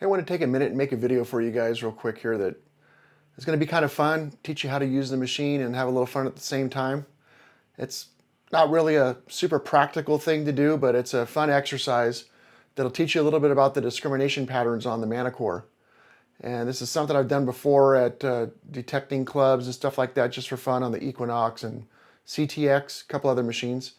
I want to take a minute and make a video for you guys real quick here that is going to be kind of fun, teach you how to use the machine and have a little fun at the same time. It's not really a super practical thing to do, but it's a fun exercise that'll teach you a little bit about the discrimination patterns on the Manticore. And this is something I've done before at detecting clubs and stuff like that, just for fun on the Equinox and CTX, a couple other machines.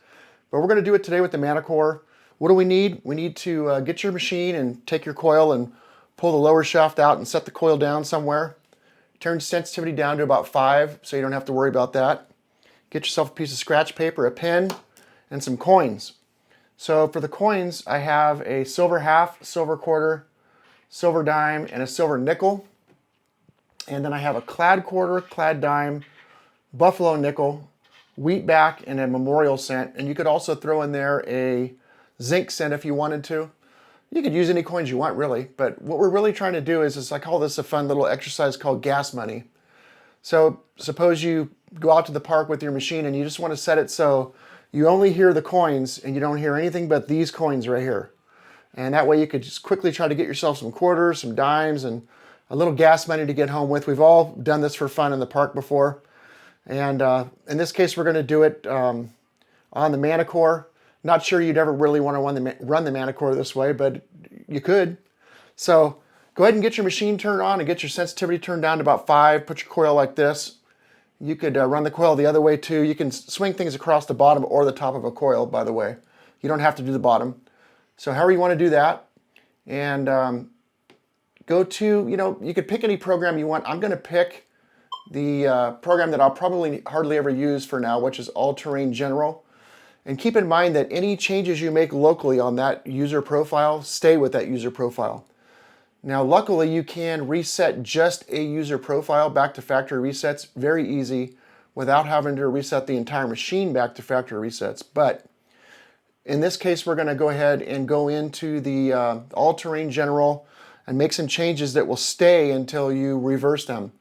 But we're going to do it today with the Manticore. What do we need? We need to get your machine and take your coil and pull the lower shaft out and set the coil down somewhere. Turn sensitivity down to about 5 so you don't have to worry about that. Get yourself a piece of scratch paper, a pen, and some coins. So for the coins, I have a silver half, silver quarter, silver dime, and a silver nickel. And then I have a clad quarter, clad dime, buffalo nickel, wheat back, and a memorial cent. And you could also throw in there a zinc cent if you wanted to. You could use any coins you want, really, but what we're really trying to do is I call this a fun little exercise called gas money. So suppose you go out to the park with your machine and you just want to set it so you only hear the coins and you don't hear anything but these coins right here. And that way you could just quickly try to get yourself some quarters, some dimes, and a little gas money to get home with. We've all done this for fun in the park before. And in this case, we're going to do it on the Manticore. Not sure you'd ever really want to run the Manticore this way, but you could. So go ahead and get your machine turned on and get your sensitivity turned down to about 5. Put your coil like this. You could run the coil the other way too. You can swing things across the bottom or the top of a coil, by the way. You don't have to do the bottom. So however you want to do that. And go to, you could pick any program you want. I'm going to pick the program that I'll probably hardly ever use for now, which is All-Terrain General. And keep in mind that any changes you make locally on that user profile stay with that user profile. Now, luckily, you can reset just a user profile back to factory resets very easy without having to reset the entire machine back to factory resets. But in this case, we're going to go ahead and go into the All-Terrain General and make some changes that will stay until you reverse them.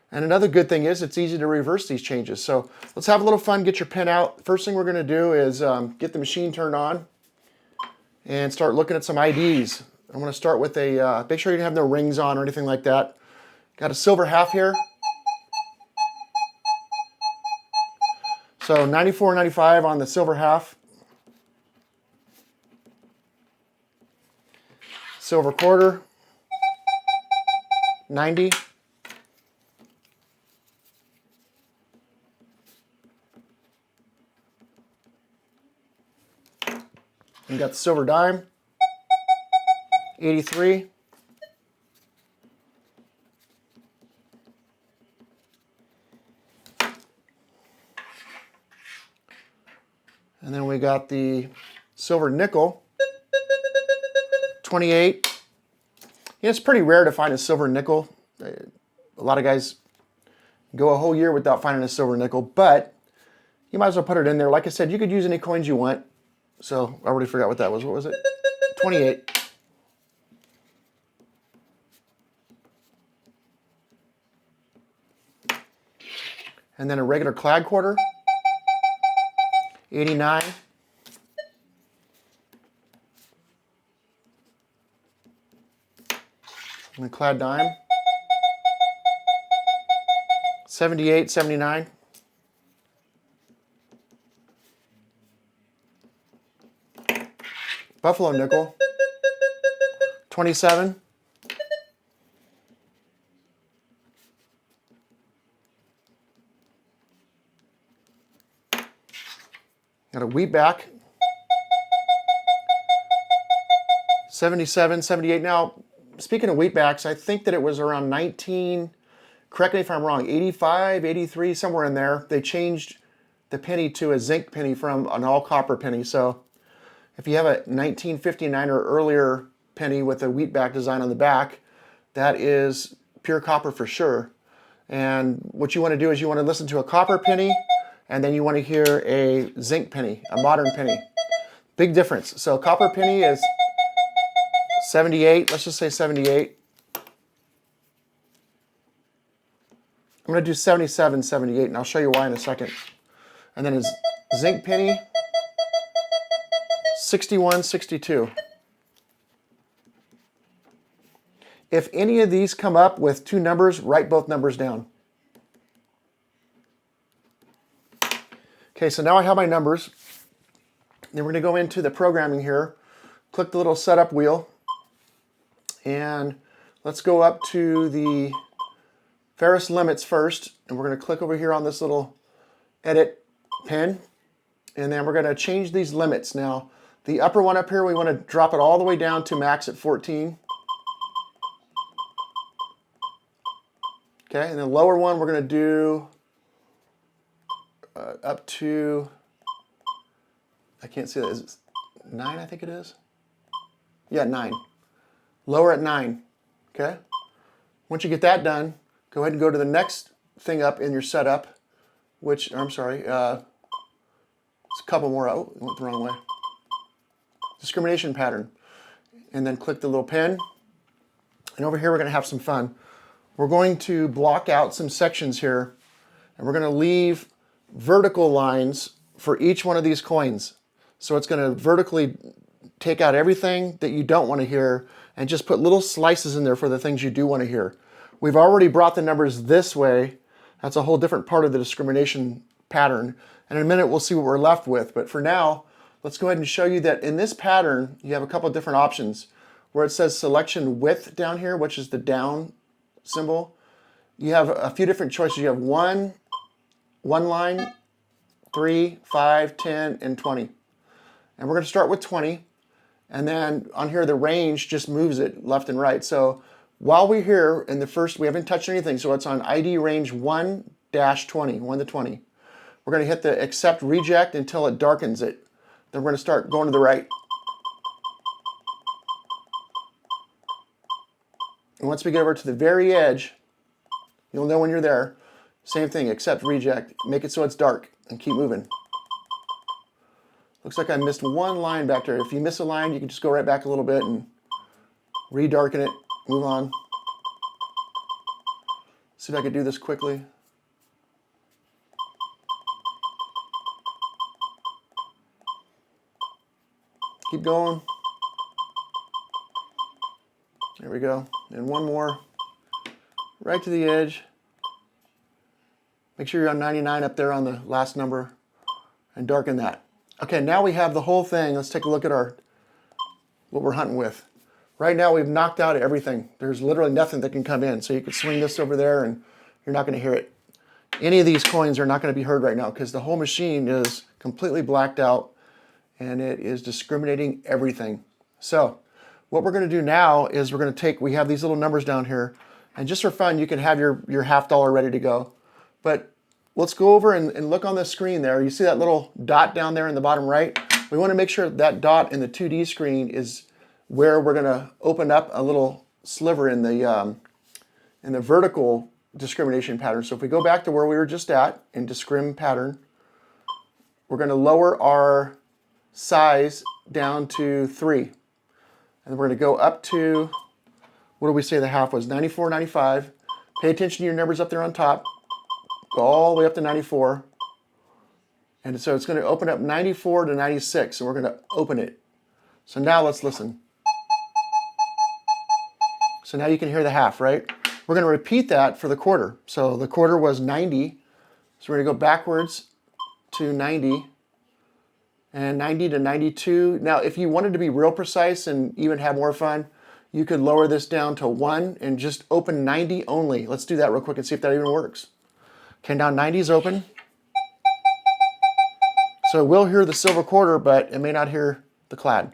And another good thing is it's easy to reverse these changes. So let's have a little fun, get your pen out. First thing we're going to do is get the machine turned on and start looking at some IDs. I'm going to start with make sure you have no rings on or anything like that. Got a silver half here. So 94.95 on the silver half. Silver quarter, 90. You got the silver dime, 83. And then we got the silver nickel, 28. It's pretty rare to find a silver nickel. A lot of guys go a whole year without finding a silver nickel, but you might as well put it in there. Like I said, you could use any coins you want. So I already forgot what that was. What was it? 28. And then a regular clad quarter, 89. And a clad dime, 78, 79. Buffalo nickel, 27. Got a wheat back, 77, 78. Now, speaking of wheat backs, I think that it was around 19, correct me if I'm wrong, 85, 83, somewhere in there. They changed the penny to a zinc penny from an all copper penny. So if you have a 1959 or earlier penny with a wheat back design on the back, that is pure copper for sure. And what you want to do is you want to listen to a copper penny, and then you want to hear a zinc penny, a modern penny. Big difference. So copper penny is 78, let's just say 78. I'm going to do 77, 78, and I'll show you why in a second. And then his zinc penny, 61, 62. If any of these come up with two numbers, write both numbers down. Okay, so now I have my numbers. Then we're going to go into the programming here. Click the little setup wheel. And let's go up to the Ferris limits first. And we're going to click over here on this little edit pin. And then we're going to change these limits. Now, the upper one up here, we want to drop it all the way down to max at 14. Okay, and the lower one we're going to do up to, I can't see that, is it 9 I think it is? Yeah, 9. Lower at 9, okay? Once you get that done, go ahead and go to the next thing up in your setup, which, I'm sorry, it's a couple more, oh, it went the wrong way. Discrimination pattern. And then click the little pen. And over here we're going to have some fun. We're going to block out some sections here, and we're going to leave vertical lines for each one of these coins. So it's going to vertically take out everything that you don't want to hear and just put little slices in there for the things you do want to hear. We've already brought the numbers this way. That's a whole different part of the discrimination pattern. And in a minute we'll see what we're left with. But for now, let's go ahead and show you that in this pattern, you have a couple of different options. Where it says selection width down here, which is the down symbol, you have a few different choices. You have one line, 3, 5, 10, and 20. And we're going to start with 20. And then on here, the range just moves it left and right. So while we're here in the first, we haven't touched anything. So it's on ID range 1-20, 1 to 20. We're going to hit the accept reject until it darkens it. Then we're going to start going to the right. And once we get over to the very edge, you'll know when you're there. Same thing, accept, reject, make it so it's dark, and keep moving. Looks like I missed one line back there. If you miss a line, you can just go right back a little bit and redarken it, move on. See if I could do this quickly. Keep going. There we go. And one more. Right to the edge. Make sure you're on 99 up there on the last number and darken that. Okay, now we have the whole thing. Let's take a look at what we're hunting with. Right now we've knocked out everything. There's literally nothing that can come in. So you could swing this over there and you're not going to hear it. Any of these coins are not going to be heard right now because the whole machine is completely blacked out and it is discriminating everything. So what we're going to do now is we're going to we have these little numbers down here, and just for fun, you can have your $50 ready to go. But let's go over and look on the screen there. You see that little dot down there in the bottom right? We want to make sure that dot in the 2D screen is where we're going to open up a little sliver in the vertical discrimination pattern. So if we go back to where we were just at in discrim pattern, we're going to lower our size down to 3. And we're going to go up to, what do we say the half was? 94, 95. Pay attention to your numbers up there on top. Go all the way up to 94. And so it's going to open up 94 to 96. And we're going to open it. So now let's listen. So now you can hear the half, right? We're going to repeat that for the quarter. So the quarter was 90. So we're going to go backwards to 90. And 90 to 92. Now, if you wanted to be real precise and even have more fun, you could lower this down to 1 and just open 90 only. Let's do that real quick and see if that even works. Okay, now 90 is open. So it will hear the silver quarter, but it may not hear the clad.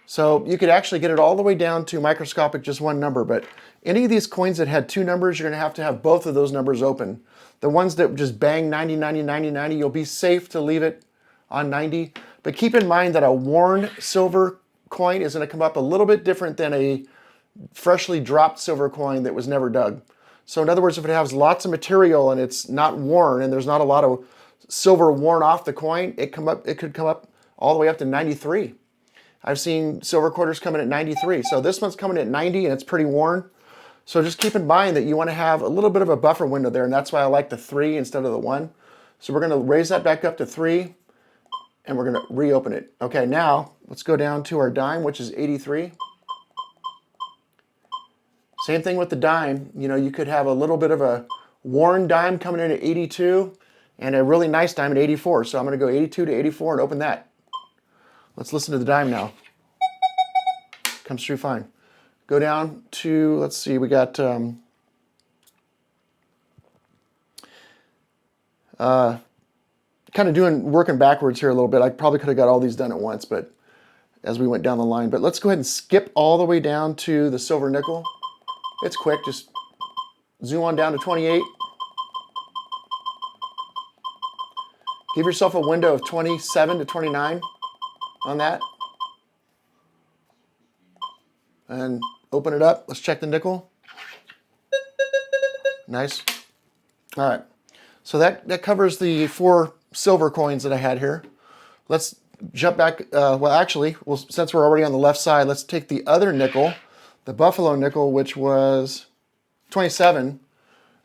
So you could actually get it all the way down to microscopic, just one number. But any of these coins that had 2 numbers, you're going to have both of those numbers open. The ones that just bang 90, 90, 90, 90, you'll be safe to leave it on 90, but keep in mind that a worn silver coin is going to come up a little bit different than a freshly dropped silver coin that was never dug. So in other words, if it has lots of material and it's not worn and there's not a lot of silver worn off the coin, it could come up all the way up to 93. I've seen silver quarters come in at 93. So this one's coming at 90 and it's pretty worn. So just keep in mind that you want to have a little bit of a buffer window there, and that's why I like the 3 instead of the 1. So we're going to raise that back up to 3. And we're going to reopen it. Okay, now let's go down to our dime, which is 83. Same thing with the dime. You know, you could have a little bit of a worn dime coming in at 82 and a really nice dime at 84. So I'm going to go 82 to 84 and open that. Let's listen to the dime now. Comes through fine. Go down to, let's see, we got kind of working backwards here a little bit. I probably could have got all these done at once, but as we went down the line. But let's go ahead and skip all the way down to the silver nickel. It's quick, just zoom on down to 28. Give yourself a window of 27 to 29 on that. And open it up. Let's check the nickel. Nice. All right. So that covers the 4 silver coins that I had here. Let's jump back. Well, actually, since we're already on the left side, let's take the other nickel, the buffalo nickel, which was 27.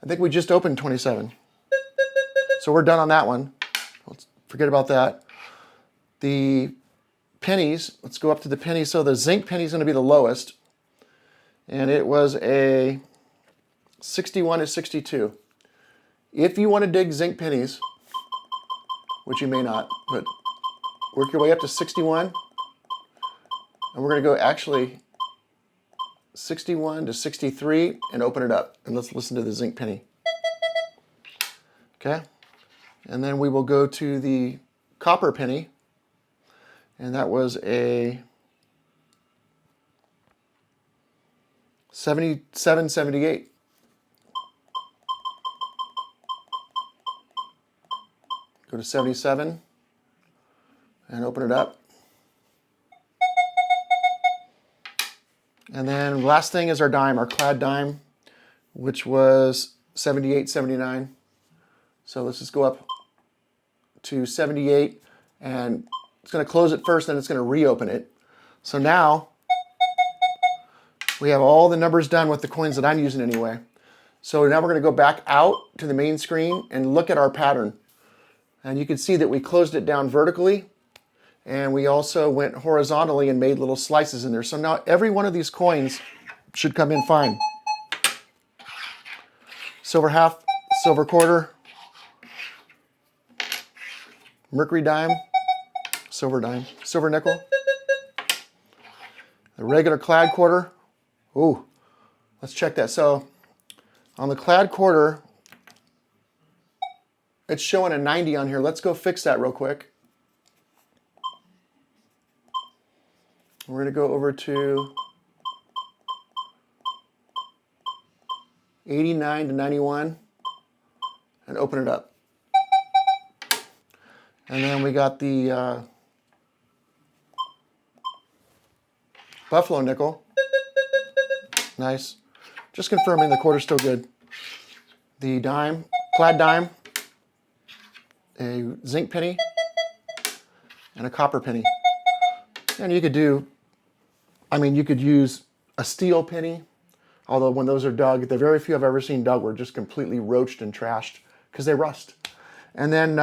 I think we just opened 27. So we're done on that one. Let's forget about that. The pennies, let's go up to the pennies. So the zinc penny is going to be the lowest. And it was a 61 to 62. If you want to dig zinc pennies, which you may not, but work your way up to 61. And we're going to go actually 61 to 63 and open it up. And let's listen to the zinc penny. Okay. And then we will go to the copper penny. And that was a 77, 78. Go to 77 and open it up. And then last thing is our dime, our clad dime, which was 78, 79. So let's just go up to 78 and it's going to close it first, then it's going to reopen it. So now we have all the numbers done with the coins that I'm using anyway. So now we're going to go back out to the main screen and look at our pattern. And you can see that we closed it down vertically and we also went horizontally and made little slices in there. So now every one of these coins should come in fine. Silver half, silver quarter, mercury dime, silver nickel, the regular clad quarter. Ooh, let's check that. So on the clad quarter, it's showing a 90 on here. Let's go fix that real quick. We're going to go over to 89 to 91 and open it up. And then we got the buffalo nickel. Nice. Just confirming the quarter's still good. The dime, clad dime, a zinc penny, and a copper penny. And you could do, you could use a steel penny, although when those are dug, the very few I've ever seen dug were just completely roached and trashed because they rust. And then,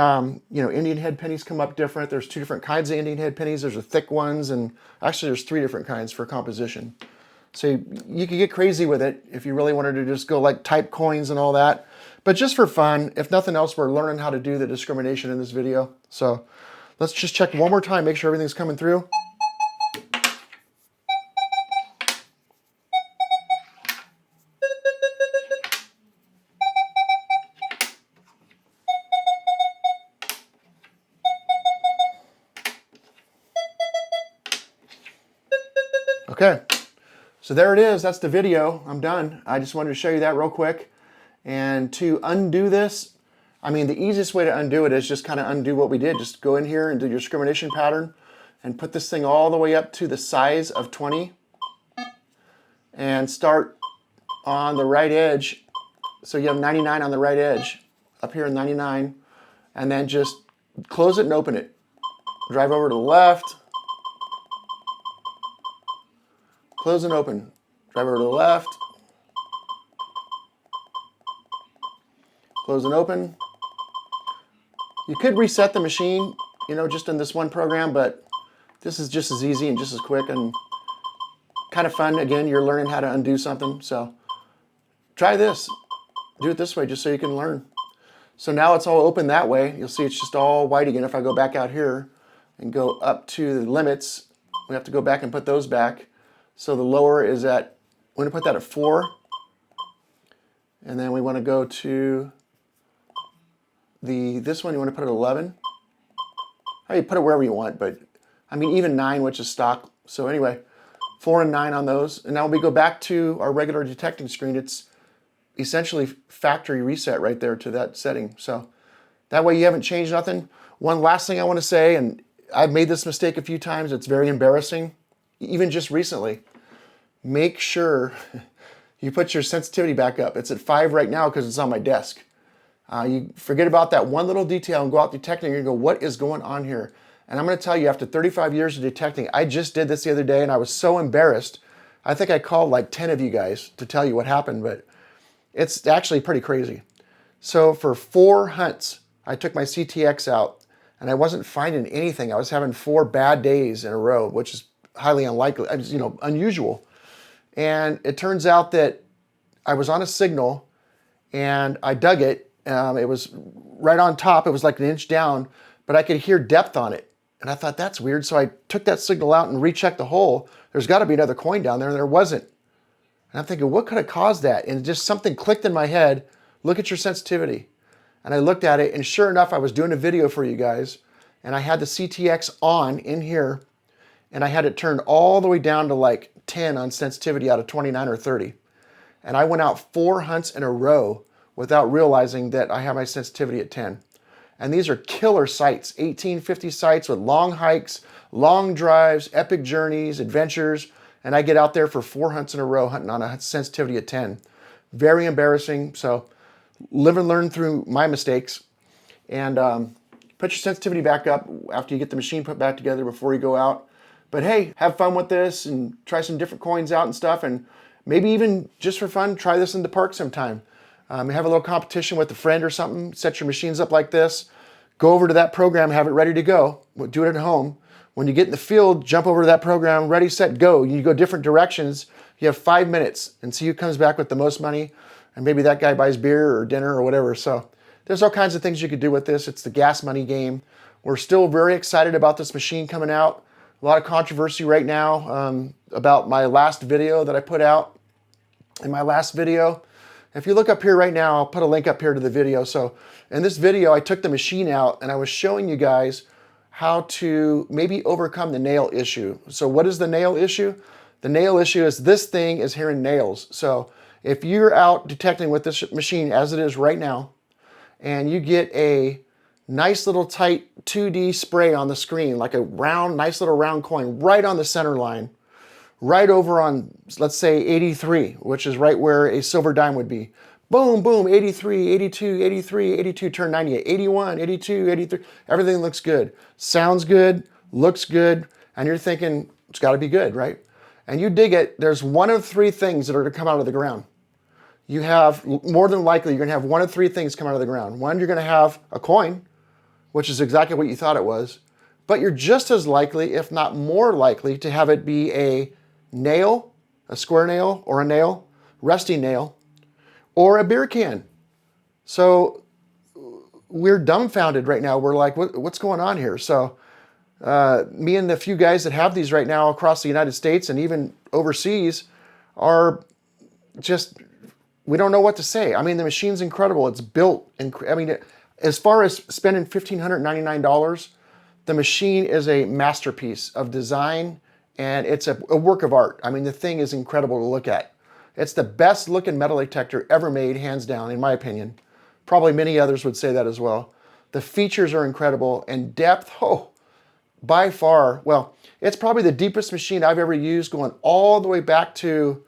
Indian head pennies come up different. There's 2 different kinds of Indian head pennies. There's the thick ones, and actually there's 3 different kinds for composition. So you could get crazy with it if you really wanted to just go like type coins and all that. But just for fun, if nothing else, we're learning how to do the discrimination in this video. So let's just check one more time, make sure everything's coming through. Okay, so there it is. That's the video. I'm done. I just wanted to show you that real quick. And to undo this, the easiest way to undo it is just kind of undo what we did. Just go in here and do your discrimination pattern and put this thing all the way up to the size of 20 and start on the right edge. So you have 99 on the right edge, up here in 99, and then just close it and open it. Drive over to the left, close and open. Drive over to the left, close and open. You could reset the machine, just in this one program, but this is just as easy and just as quick and kind of fun. Again, you're learning how to undo something. So try this. Do it this way just so you can learn. So now it's all open that way. You'll see it's just all white again. If I go back out here and go up to the limits, we have to go back and put those back. So the lower is at, we're going to put that at 4. And then we want to go to this one, you want to put it at 11. Or you put it wherever you want, but I mean even 9, which is stock. So anyway, 4 and 9 on those. And now when we go back to our regular detecting screen, it's essentially factory reset right there to that setting. So that way you haven't changed nothing. One last thing I want to say, and I've made this mistake a few times, it's very embarrassing, even just recently. Make sure you put your sensitivity back up. It's at 5 right now because it's on my desk. You forget about that one little detail and go out detecting and you go, what is going on here? And I'm going to tell you, after 35 years of detecting, I just did this the other day and I was so embarrassed. I think I called like 10 of you guys to tell you what happened, but it's actually pretty crazy. So for 4 hunts, I took my CTX out and I wasn't finding anything. I was having 4 bad days in a row, which is highly unlikely, unusual. And it turns out that I was on a signal and I dug it. It was right on top. It was like an inch down, but I could hear depth on it. And I thought, that's weird. So I took that signal out and rechecked the hole. There's got to be another coin down there, and there wasn't. And I'm thinking, what could have caused that? And just something clicked in my head. Look at your sensitivity. And I looked at it, and sure enough, I was doing a video for you guys, and I had the CTX on in here, and I had it turned all the way down to like 10 on sensitivity out of 29 or 30. And I went out 4 hunts in a row without realizing that I have my sensitivity at 10. And these are killer sites, 1850 sites with long hikes, long drives, epic journeys, adventures. And I get out there for 4 hunts in a row hunting on a sensitivity at 10. Very embarrassing. So live and learn through my mistakes. And put your sensitivity back up after you get the machine put back together before you go out. But hey, have fun with this and try some different coins out and stuff. And maybe even just for fun, try this in the park sometime. Have a little competition with a friend or something. Set your machines up like this. Go over to that program, have it ready to go. Do it at home. When you get in the field, jump over to that program, ready, set, go. You go different directions. You have 5 minutes and see who comes back with the most money. And maybe that guy buys beer or dinner or whatever. So there's all kinds of things you could do with this. It's the gas money game. We're still very excited about this machine coming out. A lot of controversy right now about my last video that I put out. In my last video, if you look up here right now, I'll put a link up here to the video. So in this video, I took the machine out and I was showing you guys how to maybe overcome the nail issue. So what is the nail issue? The nail issue is this thing is hearing nails. So if you're out detecting with this machine as it is right now, and you get a nice little tight 2D spray on the screen, like a round, nice little round coin right on the center line, right over on, let's say 83, which is right where a silver dime would be. Boom, boom, 83, 82, 83, 82, turn 98, 81, 82, 83. Everything looks good. Sounds good, looks good, and you're thinking, it's got to be good, right? And you dig it, there's one of 3 things that are to come out of the ground. You have, more than likely, you're going to have one of 3 things come out of the ground. One, you're going to have a coin, which is exactly what you thought it was. But you're just as likely, if not more likely, to have it be a nail, a square nail, or a nail, rusty nail, or a beer can. So we're dumbfounded right now. We're like, what's going on here? So me and the few guys that have these right now across the United States and even overseas are just, we don't know what to say. I mean, the machine's incredible. It's built, as far as spending $1,599, the machine is a masterpiece of design, and it's a work of art. I mean, the thing is incredible to look at. It's the best looking metal detector ever made, hands down, in my opinion. Probably many others would say that as well. The features are incredible, and depth, by far, well, it's probably the deepest machine I've ever used, going all the way back to,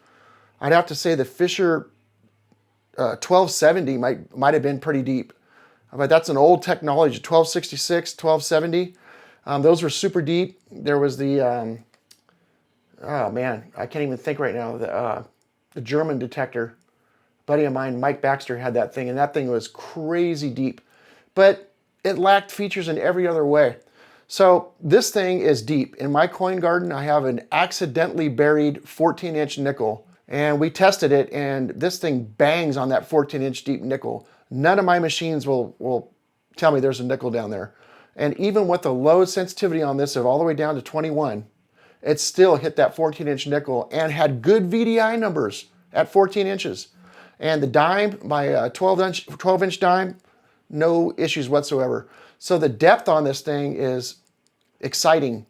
I'd have to say the Fisher 1270 might have been pretty deep. But that's an old technology, 1266, 1270. Those were super deep. There was the, oh man, I can't even think right now, the German detector. A buddy of mine, Mike Baxter, had that thing, and that thing was crazy deep. But it lacked features in every other way. So this thing is deep. In my coin garden, I have an accidentally buried 14-inch nickel And we tested it, and this thing bangs on that 14-inch deep nickel. None of my machines will tell me there's a nickel down there. And even with the low sensitivity on this of all the way down to 21, it still hit that 14-inch nickel and had good VDI numbers at 14 inches. And the dime, my 12-inch dime, no issues whatsoever. So the depth on this thing is exciting.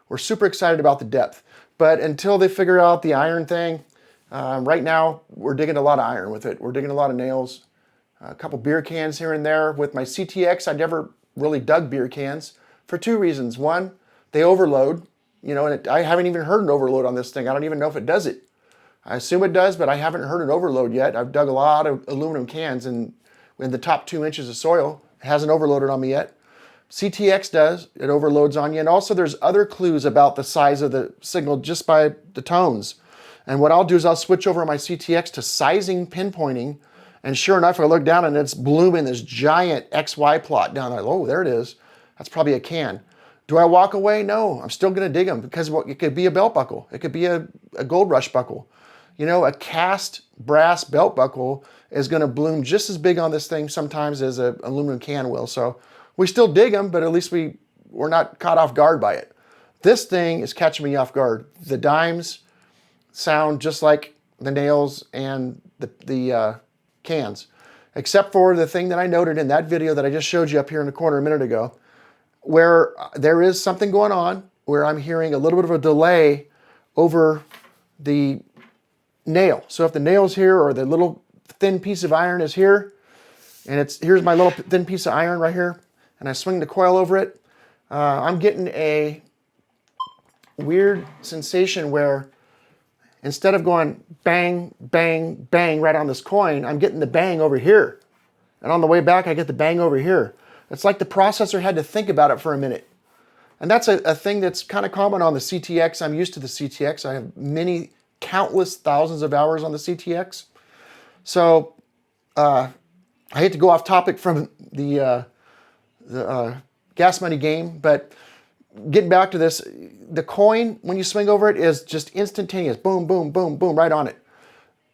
We're super excited about the depth. But until they figure out the iron thing, right now we're digging a lot of iron with it. We're digging a lot of nails, a couple beer cans here and there. With my CTX, I never really dug beer cans for two reasons. One, they overload, and I haven't even heard an overload on this thing. I don't even know if it does it. I assume it does, but I haven't heard an overload yet. I've dug a lot of aluminum cans in the top 2 inches of soil. It hasn't overloaded on me yet. CTX does. It overloads on you. And also there's other clues about the size of the signal just by the tones. And what I'll do is I'll switch over my CTX to sizing pinpointing. And sure enough, I look down and it's blooming this giant XY plot down there. Oh, there it is. That's probably a can. Do I walk away? No, I'm still going to dig them because it could be a belt buckle. It could be a gold rush buckle. A cast brass belt buckle is going to bloom just as big on this thing sometimes as an aluminum can will. So we still dig them, but at least we're not caught off guard by it. This thing is catching me off guard. The dimes sound just like the nails and the cans, except for the thing that I noted in that video that I just showed you up here in the corner a minute ago, where there is something going on where I'm hearing a little bit of a delay over the nail. So if the nail's here or the little thin piece of iron is here, and here's my little thin piece of iron right here, and I swing the coil over it, I'm getting a weird sensation where instead of going bang, bang, bang right on this coin, I'm getting the bang over here. And on the way back, I get the bang over here. It's like the processor had to think about it for a minute. And that's a thing that's kind of common on the CTX. I'm used to the CTX. I have countless thousands of hours on the CTX. So I hate to go off topic from the gas money game, but getting back to this, the coin, when you swing over it, is just instantaneous. Boom, boom, boom, boom, right on it.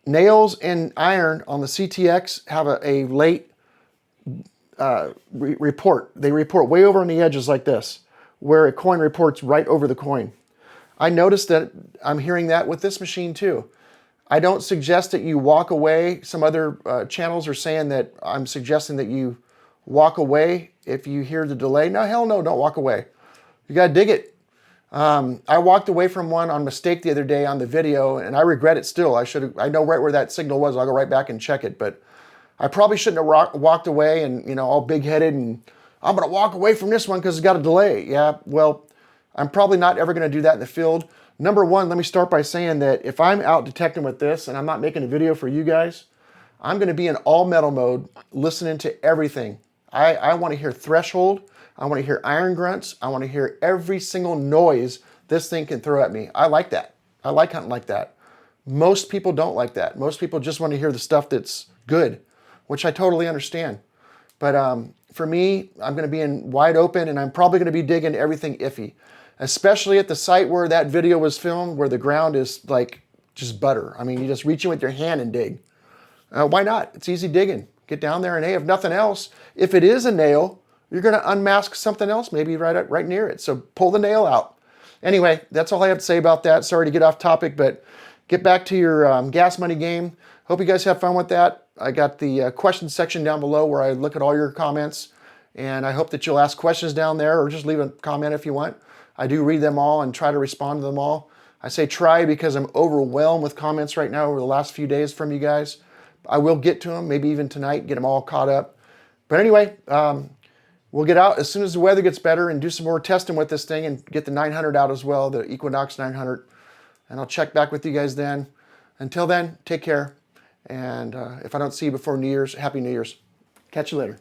Nails and iron on the CTX have a late report. They report way over on the edges like this, where a coin reports right over the coin. I noticed that I'm hearing that with this machine too. I don't suggest that you walk away. Some other channels are saying that I'm suggesting that you walk away if you hear the delay. No, hell no, don't walk away. You gotta dig it. I walked away from one on mistake the other day on the video, and I regret it still. I know right where that signal was. I'll go right back and check it, but I probably shouldn't have walked away and, all big-headed and I'm gonna walk away from this one because it's got a delay. Yeah, well, I'm probably not ever gonna do that in the field. Number one, let me start by saying that if I'm out detecting with this and I'm not making a video for you guys, I'm gonna be in all metal mode, listening to everything. I wanna hear threshold. I want to hear iron grunts. I want to hear every single noise this thing can throw at me. I like that. I like hunting like that. Most people don't like that. Most people just want to hear the stuff that's good, which I totally understand. But for me, I'm going to be in wide open, and I'm probably going to be digging everything iffy, especially at the site where that video was filmed, where the ground is like just butter. I mean, you just reach in with your hand and dig. Why not? It's easy digging. Get down there, and hey, if nothing else, if it is a nail, you're going to unmask something else maybe right near it. So pull the nail out. Anyway, that's all I have to say about that. Sorry to get off topic, but get back to your gas money game. Hope you guys have fun with that. I got the questions section down below where I look at all your comments, and I hope that you'll ask questions down there or just leave a comment if you want. I do read them all and try to respond to them all. I say try because I'm overwhelmed with comments right now over the last few days from you guys. I will get to them, maybe even tonight, get them all caught up. But anyway, we'll get out as soon as the weather gets better and do some more testing with this thing and get the 900 out as well, the Equinox 900. And I'll check back with you guys then. Until then, take care. And if I don't see you before New Year's, Happy New Year's. Catch you later.